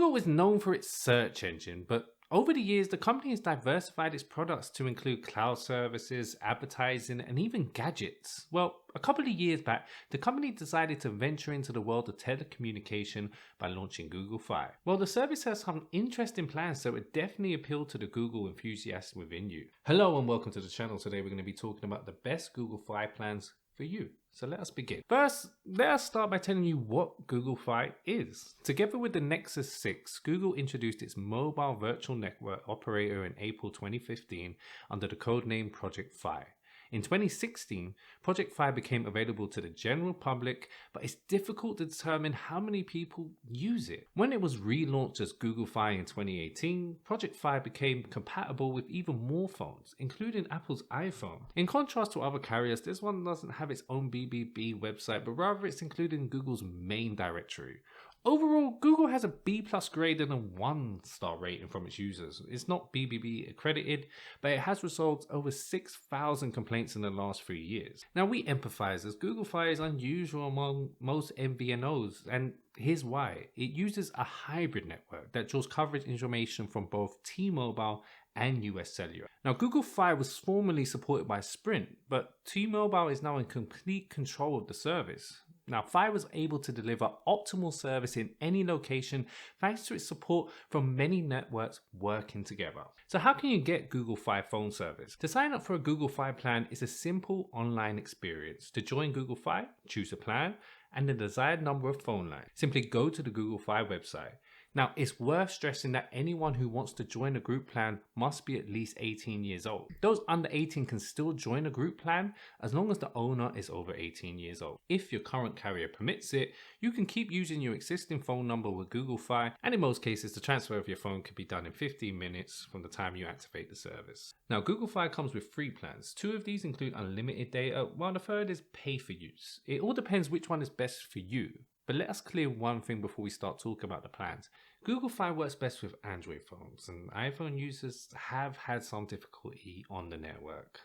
Google is known for its search engine, but over the years, the company has diversified its products to include cloud services, advertising, and even gadgets. Well, a couple of years back, the company decided to venture into the world of telecommunication by launching Google Fi. Well, the service has some interesting plans, so it definitely appealed to the Google enthusiasts within you. Hello and welcome to the channel. Today we're going to be talking about the best Google Fi plans for you. So let us begin. First, let us start by telling you what Google Fi is. Together with the Nexus 6, Google introduced its mobile virtual network operator in April 2015 under the codename Project Fi. In 2016, Project Fi became available to the general public, but it's difficult to determine how many people use it. When it was relaunched as Google Fi in 2018, Project Fi became compatible with even more phones, including Apple's iPhone. In contrast to other carriers, this one doesn't have its own BBB website, but rather it's included in Google's main directory. Overall, Google has a B+ grade and a 1-star rating from its users. It's not BBB accredited, but it has resolved over 6,000 complaints in the last 3 years. Now, we empathize as Google Fi is unusual among most MVNOs, and here's why. It uses a hybrid network that draws coverage information from both T-Mobile and US Celluar. Now, Google Fi was formerly supported by Sprint, but T-Mobile is now in complete control of the service. Now, Fi was able to deliver optimal service in any location thanks to its support from many networks working together. So how can you get Google Fi phone service? To sign up for a Google Fi plan is a simple online experience. To join Google Fi, choose a plan and the desired number of phone lines. Simply go to the Google Fi website. Now, it's worth stressing that anyone who wants to join a group plan must be at least 18 years old. Those under 18 can still join a group plan as long as the owner is over 18 years old. If your current carrier permits it, you can keep using your existing phone number with Google Fi, and in most cases, the transfer of your phone can be done in 15 minutes from the time you activate the service. Now, Google Fi comes with 3 plans. 2 of these include unlimited data, while the third is pay for use. It all depends which one is best for you. But let us clear one thing before we start talking about the plans. Google Fi works best with Android phones, and iPhone users have had some difficulty on the network.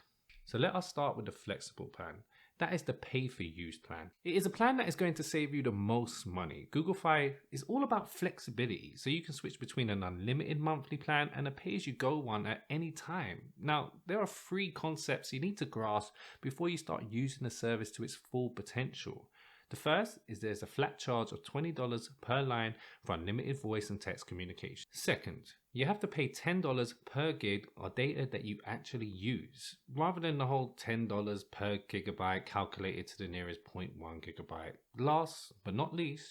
So let us start with the flexible plan. That is the pay-for-use plan. It is a plan that is going to save you the most money. Google Fi is all about flexibility, so you can switch between an unlimited monthly plan and a pay-as-you-go one at any time. Now, there are 3 concepts you need to grasp before you start using the service to its full potential. The first is there's a flat charge of $20 per line for unlimited voice and text communication. Second, you have to pay $10 per gig or data that you actually use, rather than the whole $10 per gigabyte calculated to the nearest 0.1 gigabyte. Last but not least,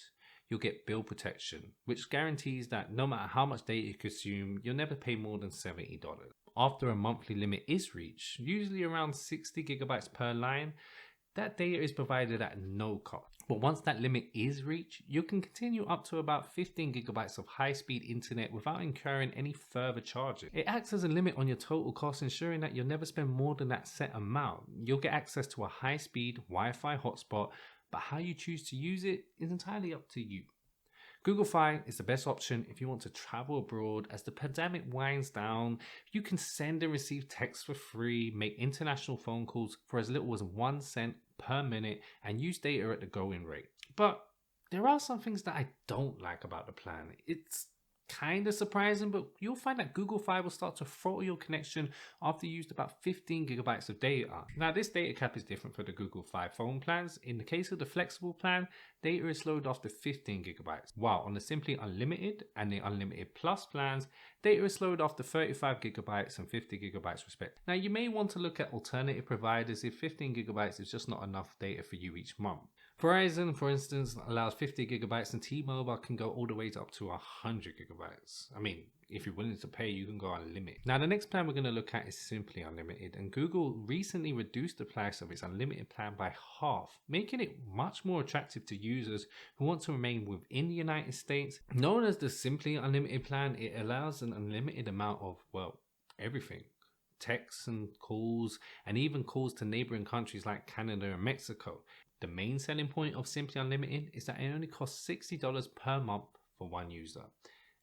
you'll get bill protection, which guarantees that no matter how much data you consume, you'll never pay more than $70. After a monthly limit is reached, usually around 60 gigabytes per line, that data is provided at no cost. But once that limit is reached, you can continue up to about 15 gigabytes of high-speed internet without incurring any further charges. It acts as a limit on your total cost, ensuring that you'll never spend more than that set amount. You'll get access to a high-speed Wi-Fi hotspot, but how you choose to use it is entirely up to you. Google Fi is the best option if you want to travel abroad. As the pandemic winds down, you can send and receive texts for free, make international phone calls for as little as 1 cent per minute, and use data at the going rate. But there are some things that I don't like about the plan. It's kind of surprising, but you'll find that Google Fi will start to throttle your connection after you used about 15 gigabytes of data. Now, this data cap is different for the Google Fi phone plans. In the case of the flexible plan, data is slowed after 15 gigabytes, while on the Simply Unlimited and the Unlimited Plus plans, data is slowed after 35 gigabytes and 50 gigabytes respectively. Now, you may want to look at alternative providers if 15 gigabytes is just not enough data for you each month. Verizon, for instance, allows 50 gigabytes and T-Mobile can go all the way to up to 100 gigabytes. I mean, if you're willing to pay, you can go unlimited. Now, the next plan we're going to look at is Simply Unlimited, and Google recently reduced the price of its unlimited plan by half, making it much more attractive to users who want to remain within the United States. Known as the Simply Unlimited plan, it allows an unlimited amount of, well, everything. Texts and calls, and even calls to neighboring countries like Canada and Mexico. The main selling point of Simply Unlimited is that it only costs $60 per month for one user,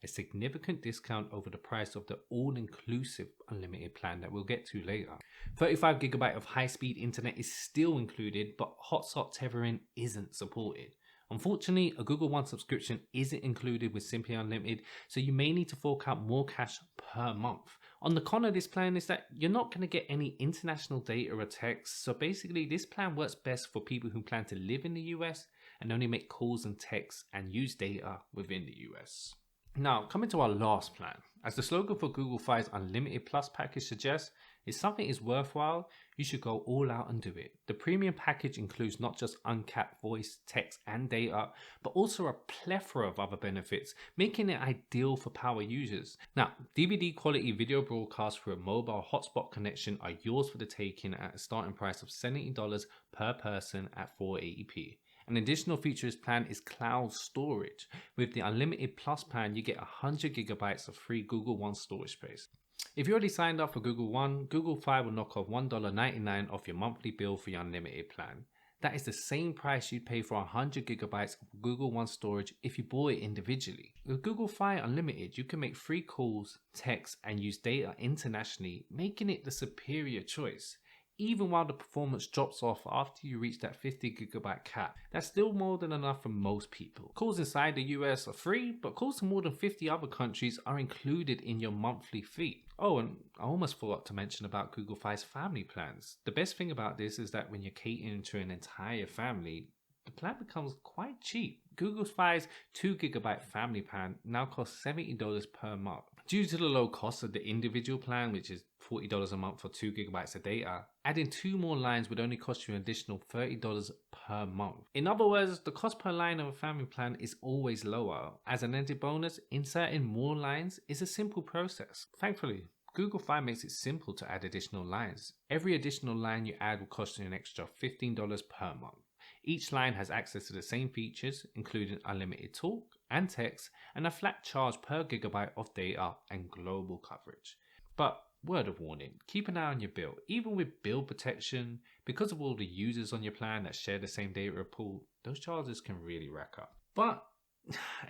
a significant discount over the price of the all-inclusive unlimited plan that we'll get to later. 35 gigabyte of high-speed internet is still included, but hotspot tethering isn't supported. Unfortunately, a Google One subscription isn't included with Simply Unlimited, so you may need to fork out more cash per month. On the con of this plan is that you're not going to get any international data or text, so basically this plan works best for people who plan to live in the US and only make calls and texts and use data within the US. Now, coming to our last plan, as the slogan for Google Fi's Unlimited Plus package suggests, if something is worthwhile, you should go all out and do it. The premium package includes not just uncapped voice, text, and data, but also a plethora of other benefits, making it ideal for power users. Now, DVD quality video broadcasts through a mobile hotspot connection are yours for the taking at a starting price of $70 per person at 480p. An additional feature of this plan is cloud storage. With the Unlimited Plus plan, you get 100 gigabytes of free Google One storage space. If you already signed up for Google One, Google Fi will knock off $1.99 off your monthly bill for your unlimited plan. That is the same price you'd pay for 100 gigabytes of Google One storage if you bought it individually. With Google Fi Unlimited, you can make free calls, texts, and use data internationally, making it the superior choice. Even while the performance drops off after you reach that 50 gigabyte cap, that's still more than enough for most people. Calls inside the US are free, but calls to more than 50 other countries are included in your monthly fee. Oh, and I almost forgot to mention about Google Fi's family plans. The best thing about this is that when you're catering to an entire family, the plan becomes quite cheap. Google Fi's 2 gigabyte family plan now costs $70 per month. Due to the low cost of the individual plan, which is $40 a month for 2 gigabytes of data, adding 2 more lines would only cost you an additional $30 per month. In other words, the cost per line of a family plan is always lower. As an added bonus, inserting more lines is a simple process. Thankfully, Google Fi makes it simple to add additional lines. Every additional line you add will cost you an extra $15 per month. Each line has access to the same features, including unlimited talk and text, and a flat charge per gigabyte of data and global coverage. But word of warning, keep an eye on your bill. Even with bill protection, because of all the users on your plan that share the same data pool, those charges can really rack up. But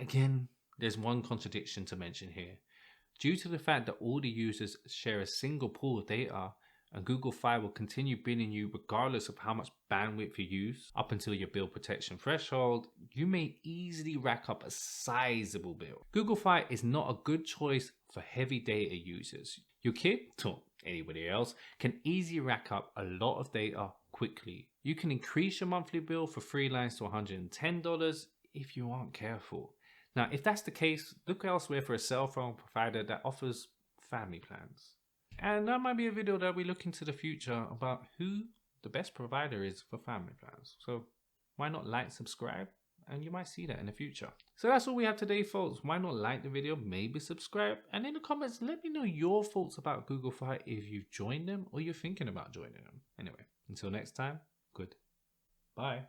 again, there's one contradiction to mention here. Due to the fact that all the users share a single pool of data, and Google Fi will continue billing you regardless of how much bandwidth you use up until your bill protection threshold, you may easily rack up a sizable bill. Google Fi is not a good choice for heavy data users. Your kid, or anybody else, can easily rack up a lot of data quickly. You can increase your monthly bill for 3 lines to $110 if you aren't careful. Now, if that's the case, look elsewhere for a cell phone provider that offers family plans. And that might be a video that we look into the future about who the best provider is for family plans. So why not like, subscribe, and you might see that in the future. So that's all we have today, folks. Why not like the video, maybe subscribe, and in the comments, let me know your thoughts about Google Fi if you've joined them or you're thinking about joining them. Anyway, until next time, goodbye.